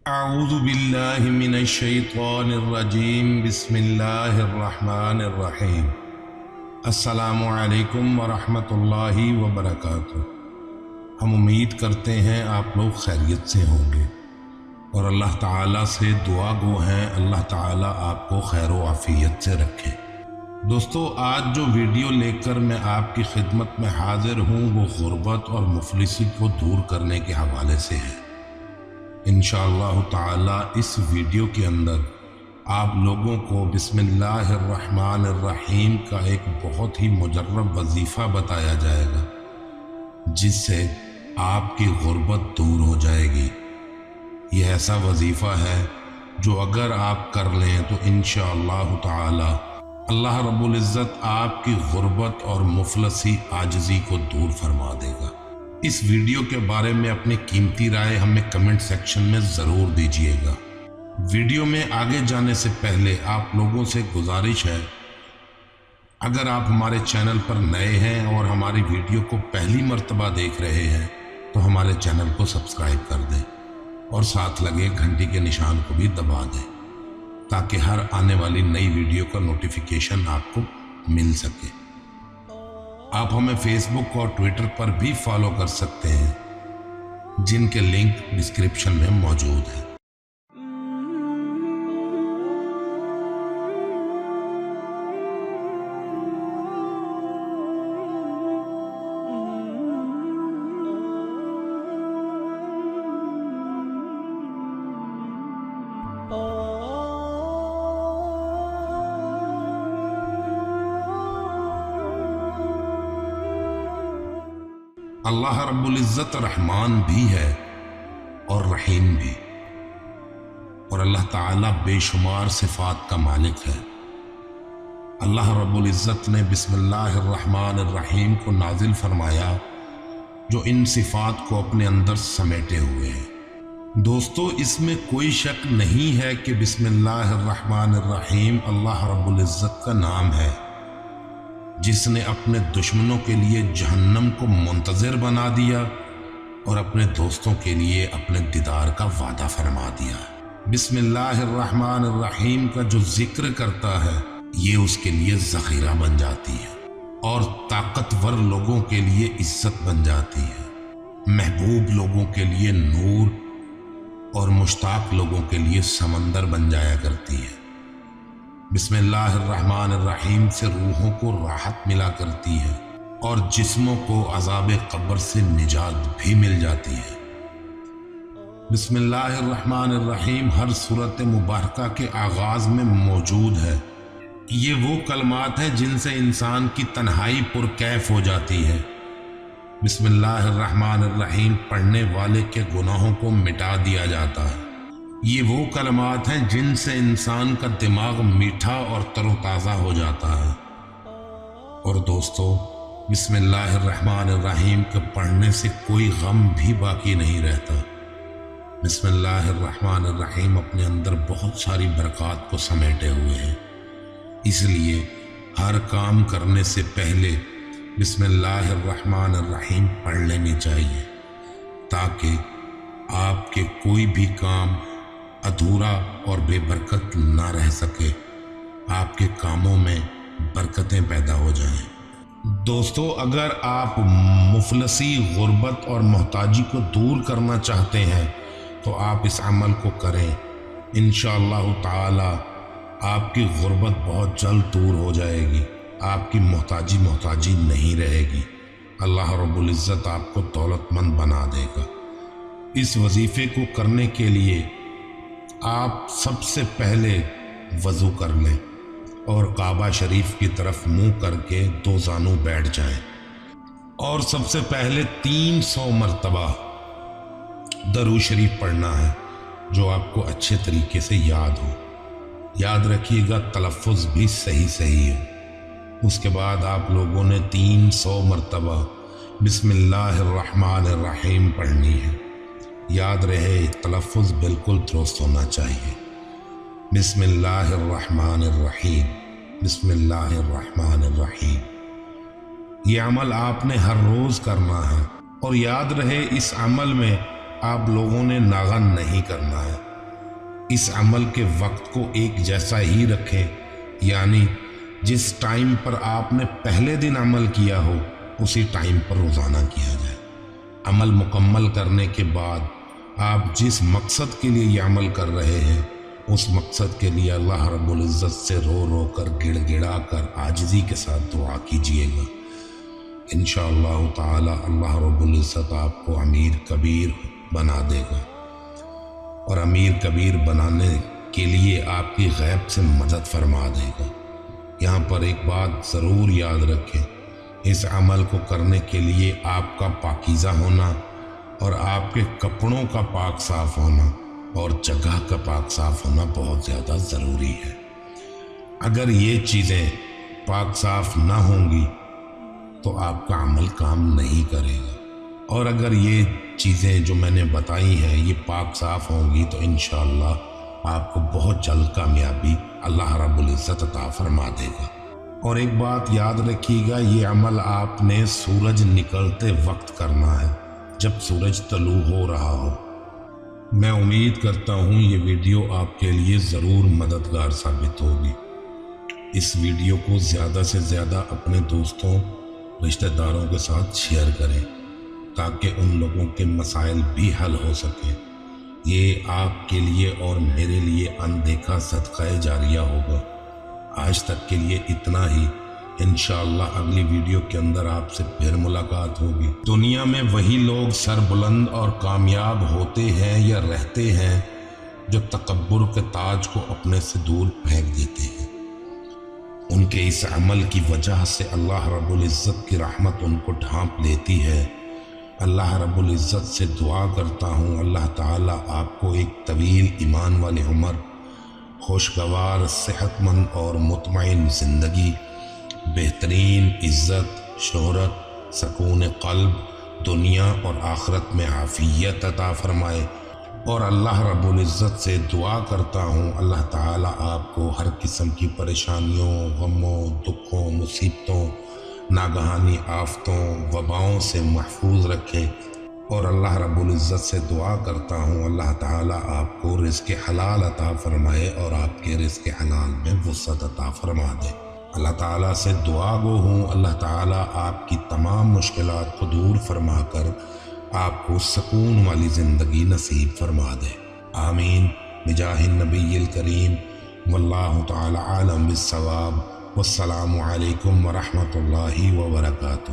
اعوذ باللہ من الشیطان الرجیم بسم اللہ الرحمن الرحیم السلام علیکم ورحمۃ اللہ وبرکاتہ۔ ہم امید کرتے ہیں آپ لوگ خیریت سے ہوں گے اور اللہ تعالیٰ سے دعا گو ہیں اللہ تعالیٰ آپ کو خیر و عافیت سے رکھے۔ دوستو، آج جو ویڈیو لے کر میں آپ کی خدمت میں حاضر ہوں وہ غربت اور مفلسی کو دور کرنے کے حوالے سے ہے۔ انشاءاللہ تعالی اس ویڈیو کے اندر آپ لوگوں کو بسم اللہ الرحمن الرحیم کا ایک بہت ہی مجرب وظیفہ بتایا جائے گا جس سے آپ کی غربت دور ہو جائے گی۔ یہ ایسا وظیفہ ہے جو اگر آپ کر لیں تو انشاءاللہ تعالی اللہ رب العزت آپ کی غربت اور مفلسی عاجزی کو دور فرما دے گا۔ اس ویڈیو کے بارے میں اپنی قیمتی رائے ہمیں کمنٹ سیکشن میں ضرور دیجیے گا۔ ویڈیو میں آگے جانے سے پہلے آپ لوگوں سے گزارش ہے، اگر آپ ہمارے چینل پر نئے ہیں اور ہماری ویڈیو کو پہلی مرتبہ دیکھ رہے ہیں تو ہمارے چینل کو سبسکرائب کر دیں اور ساتھ لگے گھنٹی کے نشان کو بھی دبا دیں تاکہ ہر آنے والی نئی ویڈیو کا نوٹیفیکیشن آپ کو مل سکے۔ آپ ہمیں فیس بک اور ٹویٹر پر بھی فالو کر سکتے ہیں جن کے لنک ڈسکرپشن میں موجود ہیں۔ اللہ رب العزت رحمان بھی ہے اور رحیم بھی، اور اللہ تعالیٰ بے شمار صفات کا مالک ہے۔ اللہ رب العزت نے بسم اللہ الرحمن الرحیم کو نازل فرمایا جو ان صفات کو اپنے اندر سمیٹے ہوئے ہیں۔ دوستو، اس میں کوئی شک نہیں ہے کہ بسم اللہ الرحمن الرحیم اللہ رب العزت کا نام ہے جس نے اپنے دشمنوں کے لیے جہنم کو منتظر بنا دیا اور اپنے دوستوں کے لیے اپنے دیدار کا وعدہ فرما دیا۔ بسم اللہ الرحمن الرحیم کا جو ذکر کرتا ہے یہ اس کے لیے ذخیرہ بن جاتی ہے اور طاقتور لوگوں کے لیے عزت بن جاتی ہے، محبوب لوگوں کے لیے نور اور مشتاق لوگوں کے لیے سمندر بن جایا کرتی ہے۔ بسم اللہ الرحمن الرحیم سے روحوں کو راحت ملا کرتی ہے اور جسموں کو عذاب قبر سے نجات بھی مل جاتی ہے۔ بسم اللہ الرحمن الرحیم ہر سورت مبارکہ کے آغاز میں موجود ہے۔ یہ وہ کلمات ہیں جن سے انسان کی تنہائی پرکیف ہو جاتی ہے۔ بسم اللہ الرحمن الرحیم پڑھنے والے کے گناہوں کو مٹا دیا جاتا ہے۔ یہ وہ کلمات ہیں جن سے انسان کا دماغ میٹھا اور تر و تازہ ہو جاتا ہے۔ اور دوستو، بسم اللہ الرحمن الرحیم کے پڑھنے سے کوئی غم بھی باقی نہیں رہتا۔ بسم اللہ الرحمن الرحیم اپنے اندر بہت ساری برکات کو سمیٹے ہوئے ہیں، اس لیے ہر کام کرنے سے پہلے بسم اللہ الرحمن الرحیم پڑھ لینی چاہیے تاکہ آپ کے کوئی بھی کام ادھورا اور بے برکت نہ رہ سکے، آپ کے کاموں میں برکتیں پیدا ہو جائیں۔ دوستو، اگر آپ مفلسی، غربت اور محتاجی کو دور کرنا چاہتے ہیں تو آپ اس عمل کو کریں۔ انشاءاللہ تعالی آپ کی غربت بہت جلد دور ہو جائے گی، آپ کی محتاجی نہیں رہے گی، اللہ رب العزت آپ کو دولت مند بنا دے گا۔ اس وظیفے کو کرنے کے لیے آپ سب سے پہلے وضو کر لیں اور کعبہ شریف کی طرف منہ کر کے دو زانوں بیٹھ جائیں اور سب سے پہلے 300 مرتبہ درود شریف پڑھنا ہے جو آپ کو اچھے طریقے سے یاد ہو۔ یاد رکھیے گا تلفظ بھی صحیح ہو۔ اس کے بعد آپ لوگوں نے 300 مرتبہ بسم اللہ الرحمن الرحیم پڑھنی ہے۔ یاد رہے تلفظ بالکل درست ہونا چاہیے۔ بسم اللہ الرحمن الرحیم، بسم اللہ الرحمن الرحیم۔ یہ عمل آپ نے ہر روز کرنا ہے اور یاد رہے اس عمل میں آپ لوگوں نے ناغن نہیں کرنا ہے۔ اس عمل کے وقت کو ایک جیسا ہی رکھیں، یعنی جس ٹائم پر آپ نے پہلے دن عمل کیا ہو اسی ٹائم پر روزانہ کیا جائے۔ عمل مکمل کرنے کے بعد آپ جس مقصد کے لیے یہ عمل کر رہے ہیں اس مقصد کے لیے اللہ رب العزت سے رو رو کر گڑ گڑا کر عاجزی کے ساتھ دعا کیجیے گا۔ انشاءاللہ تعالی اللہ رب العزت آپ کو امیر کبیر بنا دے گا، اور امیر کبیر بنانے کے لیے آپ کی غیب سے مدد فرما دے گا۔ یہاں پر ایک بات ضرور یاد رکھیں، اس عمل کو کرنے کے لیے آپ کا پاکیزہ ہونا اور آپ کے کپڑوں کا پاک صاف ہونا اور جگہ کا پاک صاف ہونا بہت زیادہ ضروری ہے۔ اگر یہ چیزیں پاک صاف نہ ہوں گی تو آپ کا عمل کام نہیں کرے گا، اور اگر یہ چیزیں جو میں نے بتائی ہیں یہ پاک صاف ہوں گی تو انشاءاللہ آپ کو بہت جلد کامیابی اللہ رب العزت عطا فرما دے گا۔ اور ایک بات یاد رکھیے گا، یہ عمل آپ نے سورج نکلتے وقت کرنا ہے، جب سورج طلوع ہو رہا ہو۔ میں امید کرتا ہوں یہ ویڈیو آپ کے لیے ضرور مددگار ثابت ہوگی۔ اس ویڈیو کو زیادہ سے زیادہ اپنے دوستوں رشتہ داروں کے ساتھ شیئر کریں تاکہ ان لوگوں کے مسائل بھی حل ہو سکیں۔ یہ آپ کے لیے اور میرے لیے اندیکھا صدقہ جاریہ ہوگا۔ آج تک کے لیے اتنا ہی، انشاءاللہ اگلی ویڈیو کے اندر آپ سے پھر ملاقات ہوگی۔ دنیا میں وہی لوگ سربلند اور کامیاب ہوتے ہیں یا رہتے ہیں جو تکبر کے تاج کو اپنے سے دور پھینک دیتے ہیں۔ ان کے اس عمل کی وجہ سے اللہ رب العزت کی رحمت ان کو ڈھانپ لیتی ہے۔ اللہ رب العزت سے دعا کرتا ہوں اللہ تعالیٰ آپ کو ایک طویل ایمان والی عمر، خوشگوار صحت مند اور مطمئن زندگی، بہترین عزت، شہرت، سکون قلب، دنیا اور آخرت میں عافیت عطا فرمائے، اور اللہ رب العزت سے دعا کرتا ہوں اللہ تعالیٰ آپ کو ہر قسم کی پریشانیوں، غموں، دکھوں، مصیبتوں، ناگہانی آفتوں، وباؤں سے محفوظ رکھے، اور اللہ رب العزت سے دعا کرتا ہوں اللہ تعالیٰ آپ کو رزق حلال عطا فرمائے اور آپ کے رزق حلال میں وسعت عطا فرما دے۔ اللہ تعالیٰ سے دعا گو ہوں اللہ تعالیٰ آپ کی تمام مشکلات کو دور فرما کر آپ کو سکون والی زندگی نصیب فرما دے۔ آمین بجاہ النبی الکریم، واللہ تعالی عالم بالصواب، والسلام علیکم ورحمۃ اللہ وبرکاتہ۔